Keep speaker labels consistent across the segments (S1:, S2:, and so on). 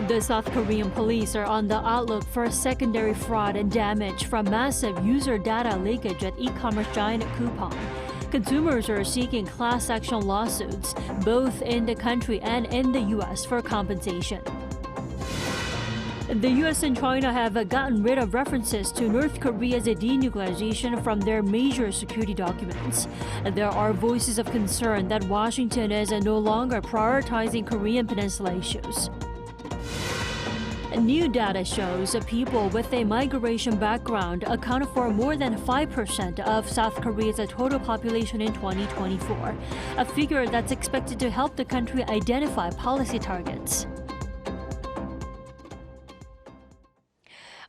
S1: The South Korean police are on the outlook for secondary fraud and damage from massive user data leakage at e-commerce giant Coupang. Consumers are seeking class action lawsuits, both in the country and in the U.S., for compensation. The U.S. and China have gotten rid of references to North Korea's denuclearization from their major security documents. There are voices of concern that Washington is no longer prioritizing Korean Peninsula issues. New data shows people with a migration background account for more than 5% of South Korea's total population in 2024, a figure that's expected to help the country identify policy targets.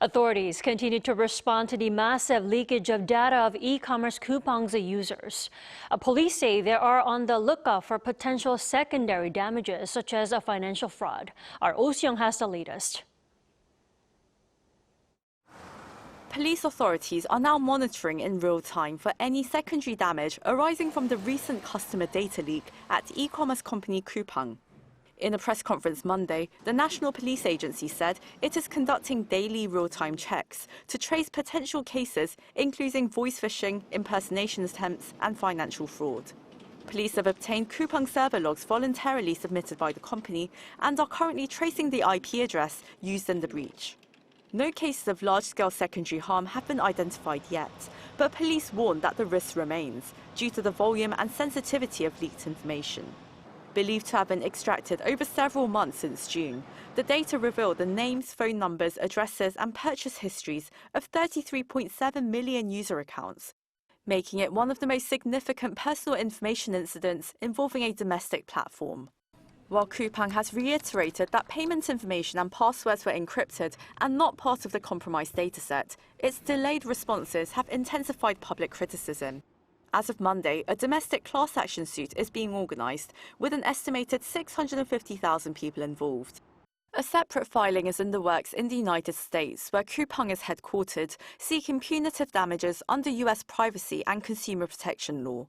S1: Authorities continue to respond to the massive leakage of data of e-commerce Coupang's users. Police say they are on the lookout for potential secondary damages, such as a financial fraud. Our Oh Seung has the latest.
S2: Police authorities are now monitoring in real time for any secondary damage arising from the recent customer data leak at e-commerce company Coupang. In a press conference Monday, the National Police Agency said it is conducting daily real-time checks to trace potential cases, including voice phishing, impersonation attempts, and financial fraud. Police have obtained Coupang server logs voluntarily submitted by the company and are currently tracing the IP address used in the breach. No cases of large-scale secondary harm have been identified yet, but police warn that the risk remains due to the volume and sensitivity of leaked information. Believed to have been extracted over several months since June, the data revealed the names, phone numbers, addresses, and purchase histories of 33.7 million user accounts, making it one of the most significant personal information incidents involving a domestic platform. While Coupang has reiterated that payment information and passwords were encrypted and not part of the compromised dataset, its delayed responses have intensified public criticism. As of Monday, a domestic class action suit is being organized, with an estimated 650,000 people involved. A separate filing is in the works in the United States, where Coupang is headquartered, seeking punitive damages under U.S. privacy and consumer protection law.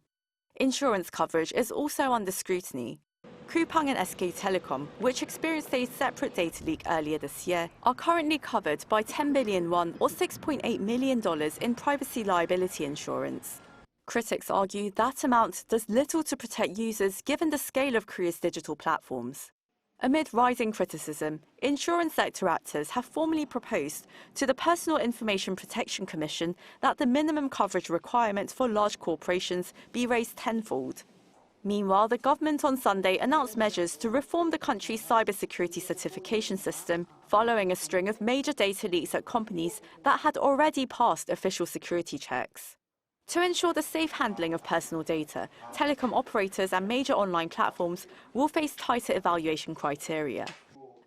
S2: Insurance coverage is also under scrutiny. Coupang and SK Telecom, which experienced a separate data leak earlier this year, are currently covered by 10 billion won or $6.8 million in privacy liability insurance. Critics argue that amount does little to protect users given the scale of Korea's digital platforms. Amid rising criticism, insurance sector actors have formally proposed to the Personal Information Protection Commission that the minimum coverage requirement for large corporations be raised tenfold. Meanwhile, the government on Sunday announced measures to reform the country's cybersecurity certification system, following a string of major data leaks at companies that had already passed official security checks. To ensure the safe handling of personal data, telecom operators and major online platforms will face tighter evaluation criteria.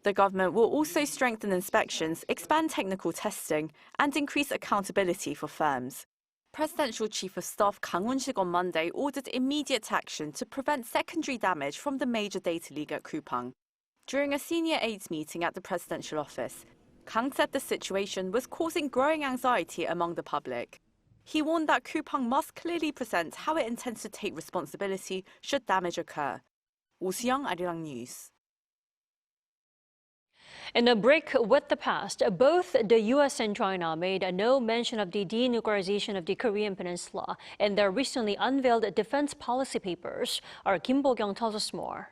S2: The government will also strengthen inspections, expand technical testing, and increase accountability for firms. Presidential Chief of Staff Kang Won-sik on Monday ordered immediate action to prevent secondary damage from the major data leak at Coupang. During a senior aides meeting at the presidential office, Kang said the situation was causing growing anxiety among the public. He warned that Coupang must clearly present how it intends to take responsibility should damage occur. Oh Seung, Arirang News.
S1: In a break with the past, both the U.S. and China made no mention of the denuclearization of the Korean Peninsula in their recently unveiled defense policy papers. Our Kim Bo-kyung tells us more.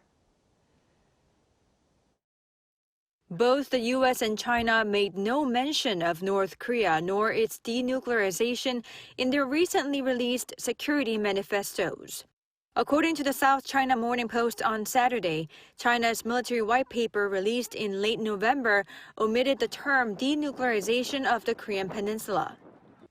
S3: Both the U.S. and China made no mention of North Korea nor its denuclearization in their recently released security manifestos. According to the South China Morning Post on Saturday, China's military white paper released in late November omitted the term denuclearization of the Korean Peninsula.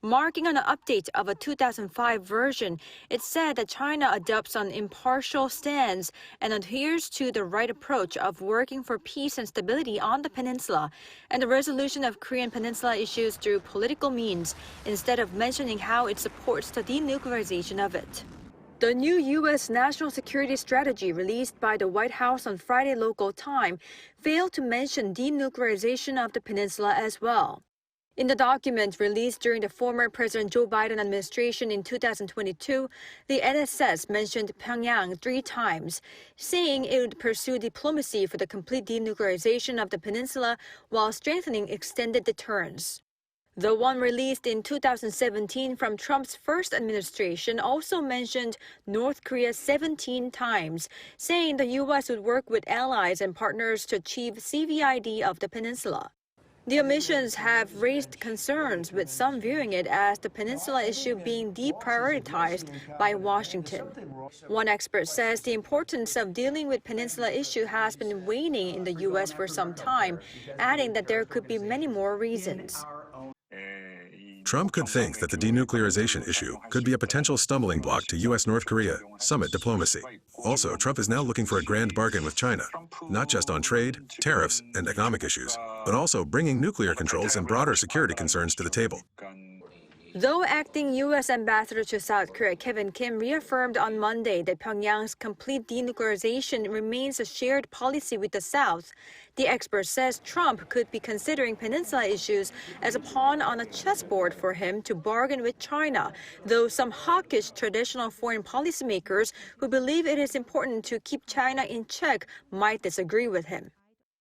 S3: Marking an update of a 2005 version, it said that China adopts an impartial stance and adheres to the right approach of working for peace and stability on the peninsula and the resolution of Korean Peninsula issues through political means, instead of mentioning how it supports the denuclearization of it. The new U.S. national security strategy released by the White House on Friday local time failed to mention denuclearization of the peninsula as well. In the document released during the former President Joe Biden administration in 2022, the NSS mentioned Pyongyang 3 times, saying it would pursue diplomacy for the complete denuclearization of the peninsula while strengthening extended deterrence. The one released in 2017 from Trump's first administration also mentioned North Korea 17 times, saying the U.S. would work with allies and partners to achieve CVID of the peninsula. The omissions have raised concerns, with some viewing it as the peninsula issue being deprioritized by Washington. One expert says the importance of dealing with peninsula issue has been waning in the U.S. for some time, adding that there could be many more reasons.
S4: Trump could think that the denuclearization issue could be a potential stumbling block to U.S.-North Korea summit diplomacy. Also, Trump is now looking for a grand bargain with China, not just on trade, tariffs, and economic issues, but also bringing nuclear controls and broader security concerns to the table.
S3: Though acting U.S. Ambassador to South Korea Kevin Kim reaffirmed on Monday that Pyongyang's complete denuclearization remains a shared policy with the South, the expert says Trump could be considering peninsula issues as a pawn on a chessboard for him to bargain with China, though some hawkish traditional foreign policymakers who believe it is important to keep China in check might disagree with him.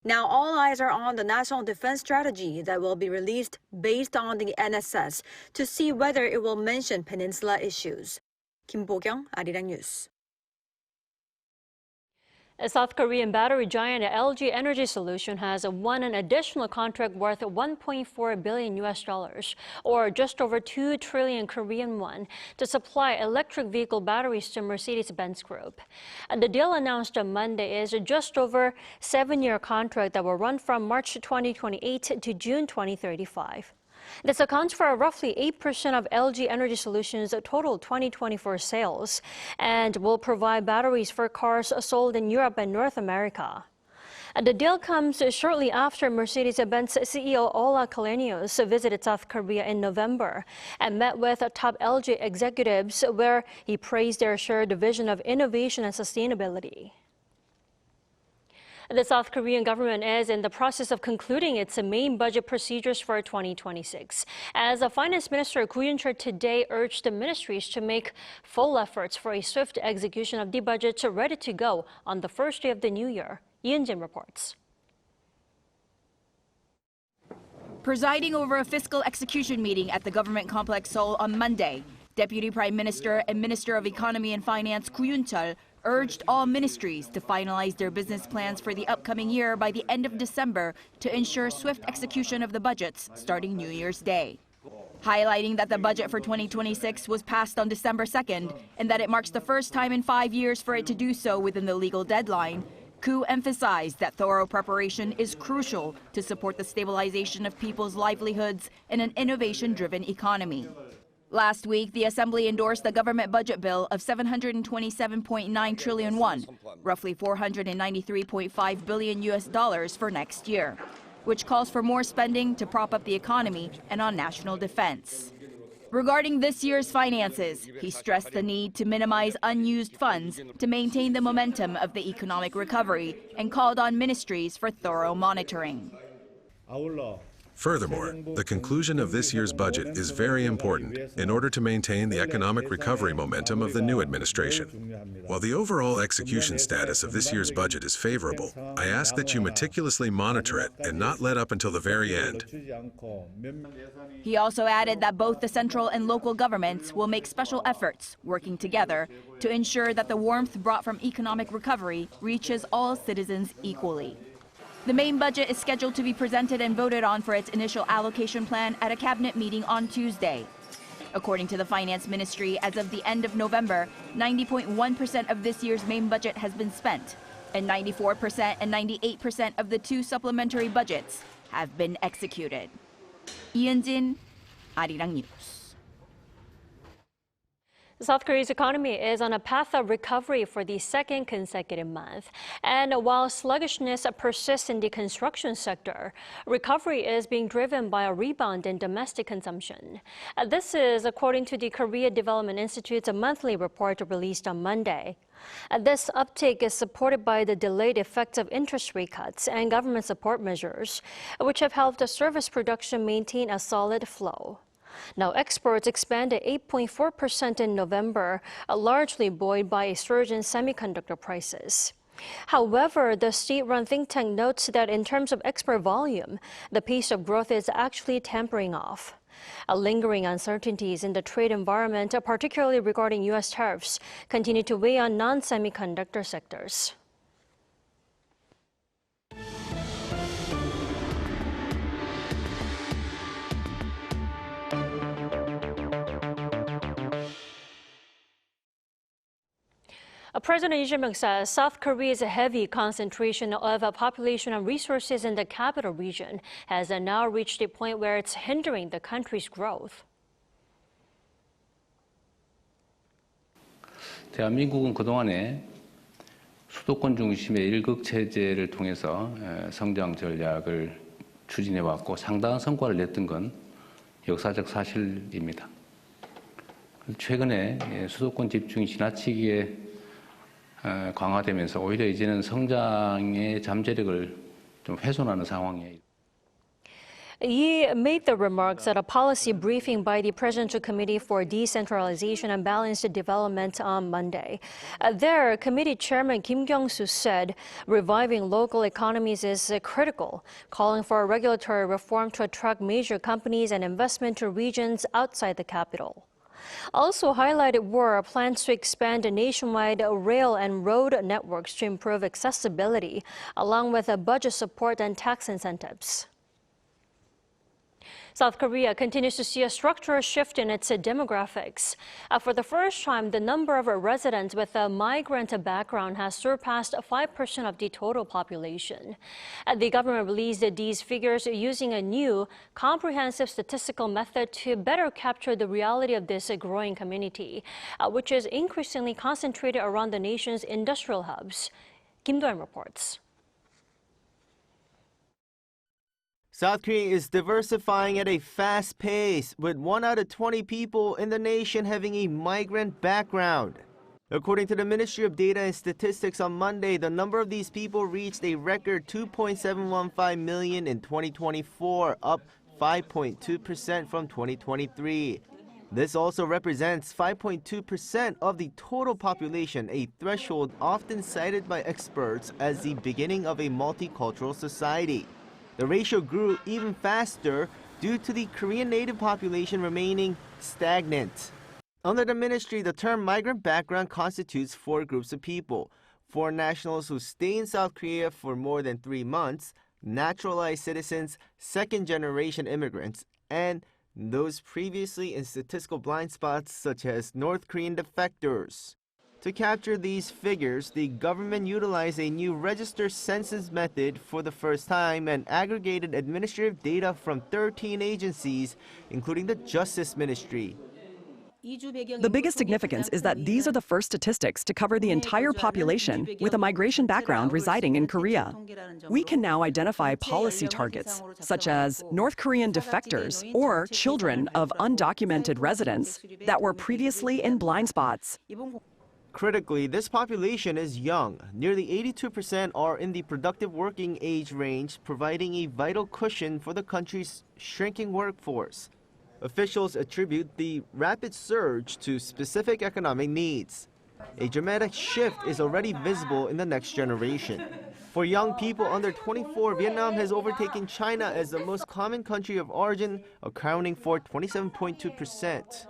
S3: Now all eyes are on the National Defense Strategy that will be released based on the NSS to see whether it will mention peninsula issues. Kim Bo-kyung, Arirang News.
S1: A South Korean battery giant LG Energy Solution has won an additional contract worth $1.4 billion, or just over 2 trillion Korean won, to supply electric vehicle batteries to Mercedes-Benz Group. And the deal announced on Monday is a just over 7-year contract that will run from March 2028 to June 2035. This accounts for roughly 8% of LG Energy Solutions' total 2024 sales and will provide batteries for cars sold in Europe and North America. And the deal comes shortly after Mercedes-Benz CEO Ola Källenius visited South Korea in November and met with top LG executives, where he praised their shared vision of innovation and sustainability. The South Korean government is in the process of concluding its main budget procedures for 2026. As the Finance Minister Koo Yoon-chul today urged the ministries to make full efforts for a swift execution of the budget ready to go on the first day of the new year. Ian Jin reports.
S5: Presiding over a fiscal execution meeting at the government complex Seoul on Monday, Deputy Prime Minister and Minister of Economy and Finance Koo Yoon-chul urged all ministries to finalize their business plans for the upcoming year by the end of December to ensure swift execution of the budgets starting New Year's Day. Highlighting that the budget for 2026 was passed on December 2nd and that it marks the first time in 5 years for it to do so within the legal deadline, Koo emphasized that thorough preparation is crucial to support the stabilization of people's livelihoods and an innovation-driven economy. Last week, the Assembly endorsed the government budget bill of 727.9 trillion won, roughly $493.5 billion for next year, which calls for more spending to prop up the economy and on national defense. Regarding this year's finances, he stressed the need to minimize unused funds to maintain the momentum of the economic recovery and called on ministries for thorough monitoring.
S4: Furthermore, the conclusion of this year's budget is very important in order to maintain the economic recovery momentum of the new administration. While the overall execution status of this year's budget is favorable, I ask that you meticulously monitor it and not let up until the very end.
S5: He also added that both the central and local governments will make special efforts, working together, to ensure that the warmth brought from economic recovery reaches all citizens equally. The main budget is scheduled to be presented and voted on for its initial allocation plan at a cabinet meeting on Tuesday. According to the Finance Ministry, as of the end of November, 90.1% of this year's main budget has been spent, and 94% and 98% of the 2 supplementary budgets have been executed. Ian Jin, Arirang News.
S1: South Korea's economy is on a path of recovery for the second consecutive month. And while sluggishness persists in the construction sector, recovery is being driven by a rebound in domestic consumption. This is according to the Korea Development Institute's monthly report released on Monday. This uptake is supported by the delayed effects of interest rate cuts and government support measures, which have helped the service production maintain a solid flow. Now, exports expanded 8.4% in November, largely buoyed by a surge in semiconductor prices. However, the state-run think tank notes that in terms of export volume, the pace of growth is actually tapering off. Lingering uncertainties in the trade environment, particularly regarding U.S. tariffs, continue to weigh on non-semiconductor sectors. President Lee Jae-myung says South Korea's heavy concentration of population and resources in the capital region has now reached a point where it's hindering the country's growth.
S6: 대한민국은 그동안에 수도권 중심의 일극 체제를 통해서 성장 전략을 추진해 왔고 상당한 성과를 냈던 건 역사적 사실입니다. 최근에 수도권 집중이 지나치게 강화되면서 오히려 이제는 성장의 잠재력을 좀 훼손하는 상황이에요.
S1: He made the remarks at a policy briefing by the Presidential Committee for Decentralization and Balanced Development on Monday. There, committee chairman Kim Kyung-soo said reviving local economies is critical, calling for a regulatory reform to attract major companies and investment to regions outside the capital. Also highlighted were plans to expand nationwide rail and road networks to improve accessibility, along with budget support and tax incentives. South Korea continues to see a structural shift in its demographics. For the first time, the number of residents with a migrant background has surpassed 5% of the total population. The government released these figures using a new, comprehensive statistical method to better capture the reality of this growing community, which is increasingly concentrated around the nation's industrial hubs. Kim Do-yeon reports.
S7: South Korea is diversifying at a fast pace, with 1 out of 20 people in the nation having a migrant background. According to the Ministry of Data and Statistics on Monday, the number of these people reached a record 2.715 million in 2024, up 5.2% from 2023. This also represents 5.2% of the total population, a threshold often cited by experts as the beginning of a multicultural society. The ratio grew even faster due to the Korean native population remaining stagnant. Under the ministry, the term migrant background constitutes 4 groups of people: foreign nationals who stay in South Korea for more than 3 months, naturalized citizens, second-generation immigrants, and those previously in statistical blind spots such as North Korean defectors. To capture these figures, the government utilized a new register census method for the first time and aggregated administrative data from 13 agencies, including the Justice Ministry.
S8: The biggest significance is that these are the first statistics to cover the entire population with a migration background residing in Korea. We can now identify policy targets, such as North Korean defectors or children of undocumented residents that were previously in blind spots.
S7: Critically, this population is young. Nearly 82% are in the productive working age range, providing a vital cushion for the country's shrinking workforce. Officials attribute the rapid surge to specific economic needs. A dramatic shift is already visible in the next generation. For young people under 24, Vietnam has overtaken China as the most common country of origin, accounting for 27.2%.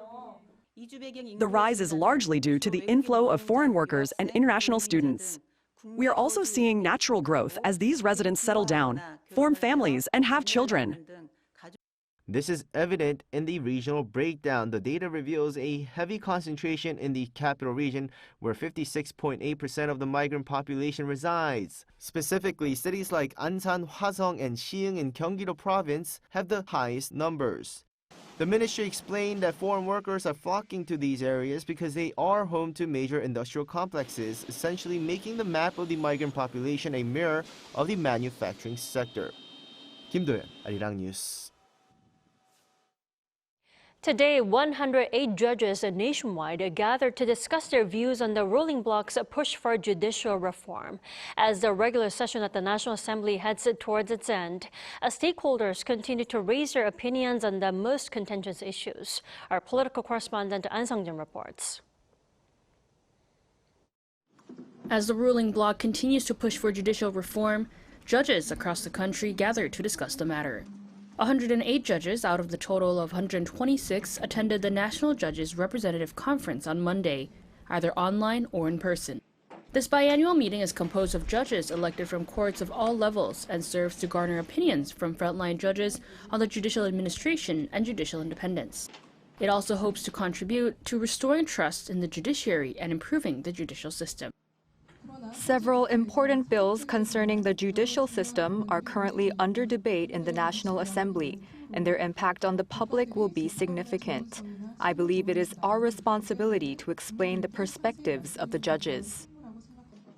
S8: The rise is largely due to the inflow of foreign workers and international students. We are also seeing natural growth as these residents settle down, form families, and have children.
S7: This is evident in the regional breakdown. The data reveals a heavy concentration in the capital region, where 56.8% of the migrant population resides. Specifically, cities like Ansan, Hwasong, and Siheung in Gyeonggi-do Province have the highest numbers. The ministry explained that foreign workers are flocking to these areas because they are home to major industrial complexes, essentially making the map of the migrant population a mirror of the manufacturing sector. Kim Do-yeon, Arirang News.
S1: Today, 108 judges nationwide gathered to discuss their views on the ruling bloc's push for judicial reform. As the regular session at the National Assembly heads towards its end, stakeholders continue to raise their opinions on the most contentious issues. Our political correspondent An Sung-jin reports.
S9: As the ruling bloc continues to push for judicial reform, judges across the country gathered to discuss the matter. 108 judges out of the total of 126 attended the National Judges Representative Conference on Monday, either online or in person. This biannual meeting is composed of judges elected from courts of all levels and serves to garner opinions from frontline judges on the judicial administration and judicial independence. It also hopes to contribute to restoring trust in the judiciary and improving the judicial system.
S10: Several important bills concerning the judicial system are currently under debate in the National Assembly, and their impact on the public will be significant. I believe it is our responsibility to explain the perspectives of the judges.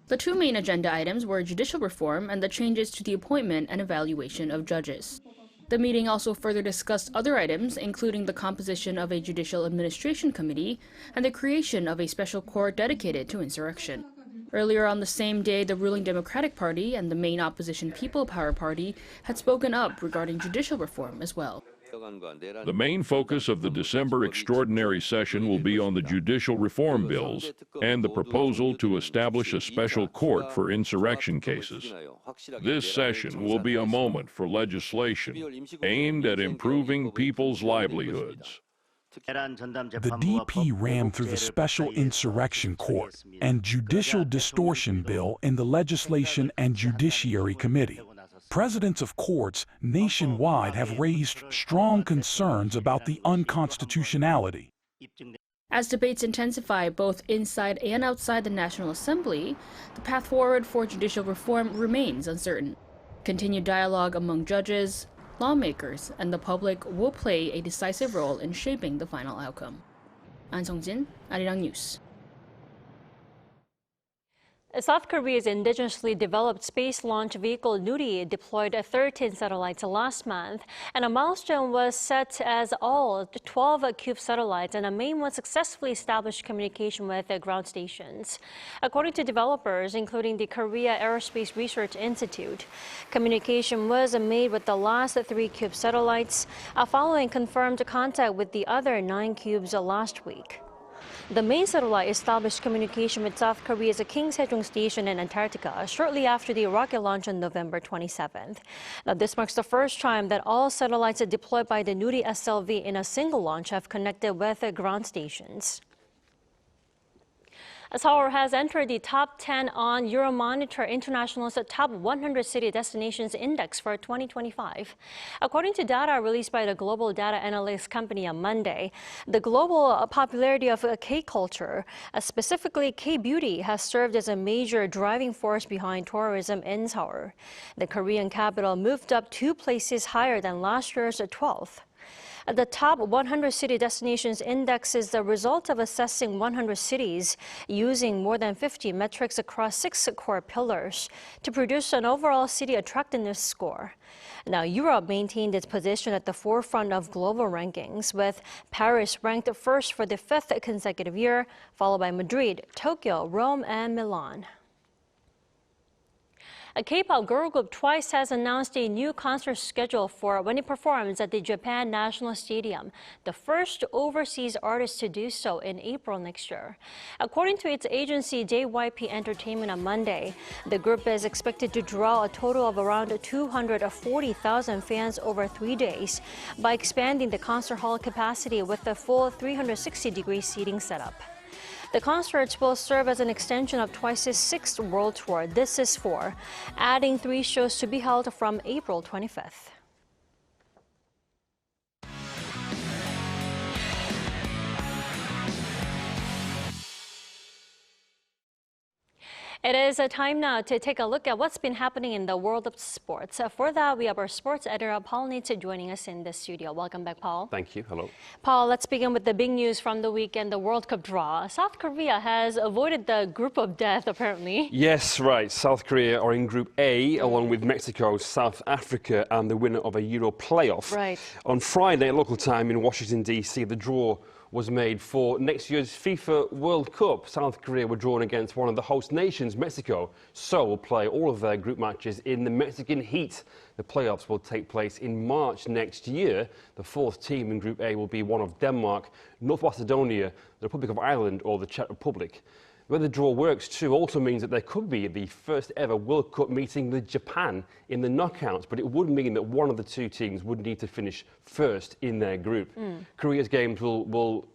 S9: The two main agenda items were judicial reform and the changes to the appointment and evaluation of judges. The meeting also further discussed other items, including the composition of a judicial administration committee and the creation of a special court dedicated to insurrection. Earlier on the same day, the ruling Democratic Party and the main opposition People Power Party had spoken up regarding judicial reform as well.
S11: The main focus of the December extraordinary session will be on the judicial reform bills and the proposal to establish a special court for insurrection cases. This session will be a moment for legislation aimed at improving people's livelihoods.
S12: The DP ran through the Special Insurrection Court and Judicial Distortion Bill in the Legislation and Judiciary Committee. Presidents of courts nationwide have raised strong concerns about the unconstitutionality.
S9: As debates intensify both inside and outside the National Assembly, the path forward for judicial reform remains uncertain. Continued dialogue among judges, lawmakers, and the public will play a decisive role in shaping the final outcome. An Sung-jin, Arirang News.
S1: South Korea's indigenously developed space launch vehicle Nuri deployed 13 satellites last month, and a milestone was set as all 12 CUBE satellites and a main one successfully established communication with ground stations. According to developers, including the Korea Aerospace Research Institute, communication was made with the last 3 CUBE satellites, following confirmed contact with the other 9 CUBEs last week. The main satellite established communication with South Korea's King Sejong Station in Antarctica shortly after the rocket launch on November 27th. Now, this marks the first time that all satellites deployed by the Nuri SLV in a single launch have connected with ground stations. Seoul has entered the top 10 on Euromonitor International's top 100 city destinations index for 2025. According to data released by the global data analytics company on Monday, the global popularity of K-culture, specifically K-beauty, has served as a major driving force behind tourism in Seoul. The Korean capital moved up 2 places higher than last year's 12th. The top 100 city destinations index is the result of assessing 100 cities using more than 50 metrics across 6 core pillars to produce an overall city attractiveness score. Now, Europe maintained its position at the forefront of global rankings, with Paris ranked first for the 5th consecutive year, followed by Madrid, Tokyo, Rome, and Milan. A K-pop girl group Twice has announced a new concert schedule for when it performs at the Japan National Stadium, the first overseas artist to do so in April next year. According to its agency JYP Entertainment on Monday, the group is expected to draw a total of around 240,000 fans over 3 days by expanding the concert hall capacity with a full 360-degree seating setup. The concerts will serve as an extension of Twice's 6th world tour, This Is 4, adding 3 shows to be held from April 25th. It is a time now to take a look at what's been happening in the world of sports. For that, we have our sports editor, Paul Nitze, joining us in the studio. Welcome back, Paul.
S13: Thank you. Hello.
S1: Paul, let's begin with the big news from the weekend, the World Cup draw. South Korea has avoided the group of death, apparently.
S13: Yes, right. South Korea are in Group A, along with Mexico, South Africa, and the winner of a Euro playoff.
S1: Right.
S13: On Friday, local time in Washington, D.C., the draw was made for next year's FIFA World Cup. South Korea were drawn against one of the host nations, Mexico. Seoul will play all of their group matches in the Mexican heat. The playoffs will take place in March next year. The fourth team in Group A will be one of Denmark, North Macedonia, the Republic of Ireland, or the Czech Republic. Whether the draw works too also means that there could be the first ever World Cup meeting with Japan in the knockouts, but it would mean that one of the two teams would need to finish first in their group. Korea's games will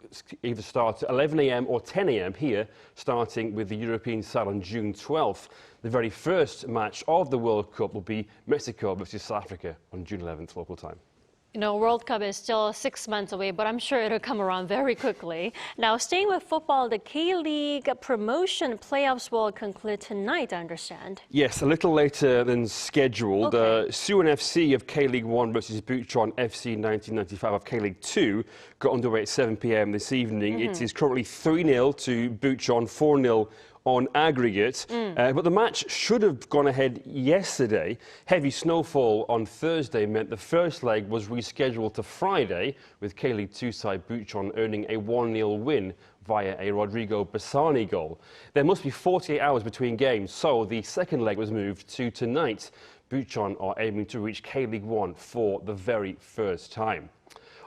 S13: either start at 11 a.m. or 10 a.m. here, starting with the European side on June 12th. The very first match of the World Cup will be Mexico versus South Africa on June 11th local time.
S1: You know, World Cup is still 6 months away, but I'm sure it'll come around very quickly. Now, staying with football, the K-League promotion playoffs will conclude tonight, I understand.
S13: Yes, a little later than scheduled.
S1: Okay.
S13: Suwon FC of K-League 1 versus Bucheon FC 1995 of K-League 2 got underway at 7 p.m. this evening. It is currently 3-0 to Bucheon, 4-0 on aggregate, but the match should have gone ahead yesterday. Heavy snowfall on Thursday meant the first leg was rescheduled to Friday, with K-League 2 side Bucheon earning a 1-0 win via a Rodrigo Bassani goal. There must be 48 hours between games, so the second leg was moved to tonight. Bucheon are aiming to reach K-League 1 for the very first time.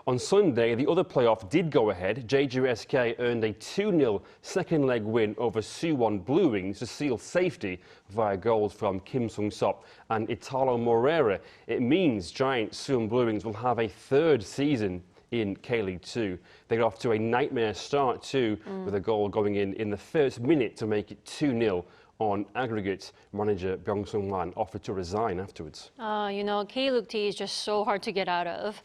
S13: On Sunday, the other playoff did go ahead. Jeju SK earned a 2-0 second leg win over Suwon Blue Wings to seal safety via goals from Kim Sung-sop and Italo Moreira. It means giant Suwon Blue Wings will have a third season in K-League 2. They got off to a nightmare start too, with a goal going in the first minute to make it 2-0. On aggregate, manager Byung Sung-man offered to resign afterwards.
S1: You know, K-League T is just so hard to get out of.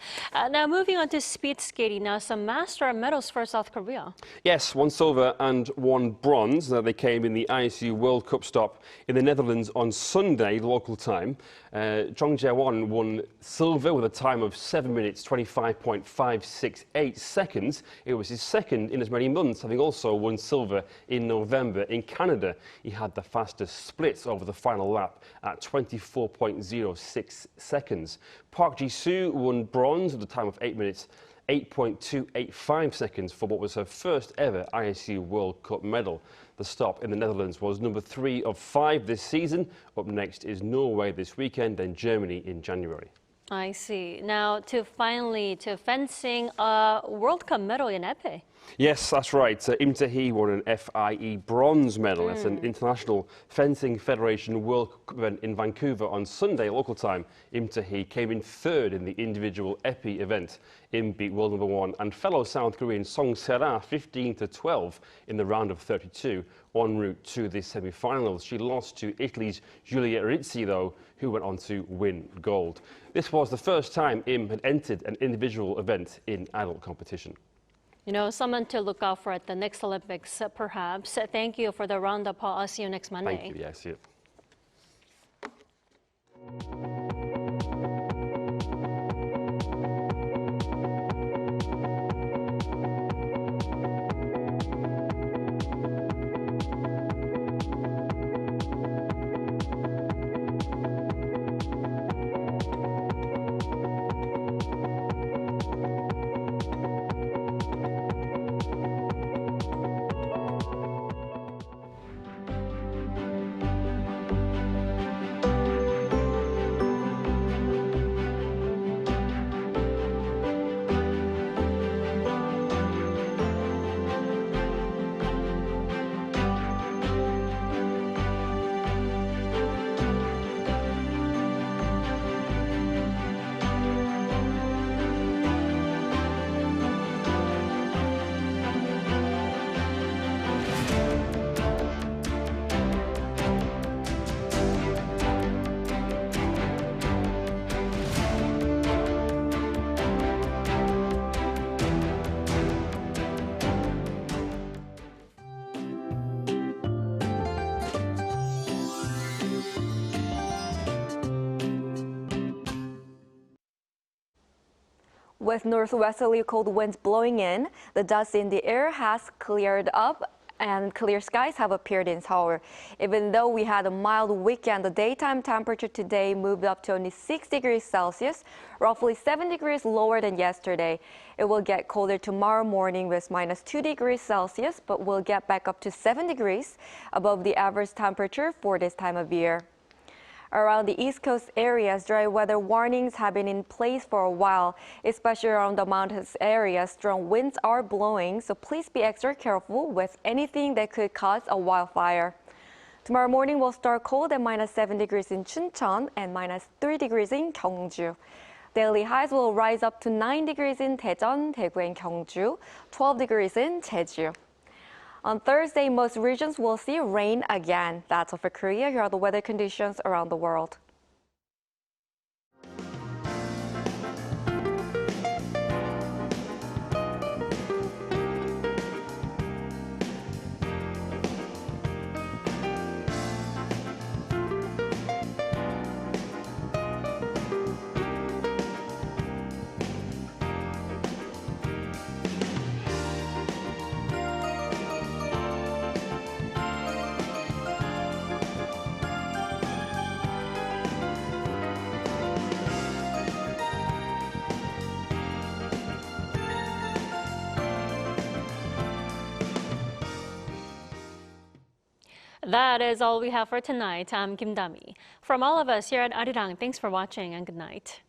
S1: Now, moving on to speed skating, now some master medals for South Korea.
S13: Yes, 1 silver and 1 bronze. They came in the ISU World Cup stop in the Netherlands on Sunday, local time. Jung Jae-won won silver with a time of 7 minutes, 25.568 seconds. It was his second in as many months, having also won silver in November in Canada. He had the fastest splits over the final lap at 24.06 seconds. Park Ji-soo won bronze with a time of 8 minutes, 8.285 seconds for what was her first ever ISU World Cup medal. The stop in the Netherlands was number 3 of 5 this season. Up next is Norway this weekend, then Germany in January.
S1: I see. Now, to fencing, a World Cup medal in epee.
S13: Yes, that's right. Im Tae-hee won an FIE bronze medal. It's an International Fencing Federation World Cup event in Vancouver on Sunday, local time. Im Tae-hee came in third in the individual epee event. Im beat world number 1 and fellow South Korean Song Se-ra 15-12 in the round of 32 en route to the semi-finals. She lost to Italy's Giulia Rizzi, though, who went on to win gold. This was the first time Im had entered an individual event in adult competition.
S1: You know, someone to look out for at the next Olympics, perhaps. Thank you for the roundup, Paul. I'll see you next Monday.
S13: Thank you. Yeah, see you.
S14: With northwesterly cold winds blowing in, the dust in the air has cleared up and clear skies have appeared in Seoul. Even though we had a mild weekend, the daytime temperature today moved up to only 6 degrees Celsius, roughly 7 degrees lower than yesterday. It will get colder tomorrow morning with -2 degrees Celsius, but will get back up to 7 degrees above the average temperature for this time of year. Around the East Coast areas, dry weather warnings have been in place for a while, especially around the mountainous areas. Strong winds are blowing, so please be extra careful with anything that could cause a wildfire. Tomorrow morning will start cold at -7 degrees in Chuncheon and -3 degrees in Gyeongju. Daily highs will rise up to 9 degrees in Daejeon, Daegu, and Gyeongju, 12 degrees in Jeju. On Thursday, most regions will see rain again. That's all for Korea. Here are the weather conditions around the world.
S1: That is all we have for tonight. I'm Kim Dami. From all of us here at Arirang, thanks for watching and good night.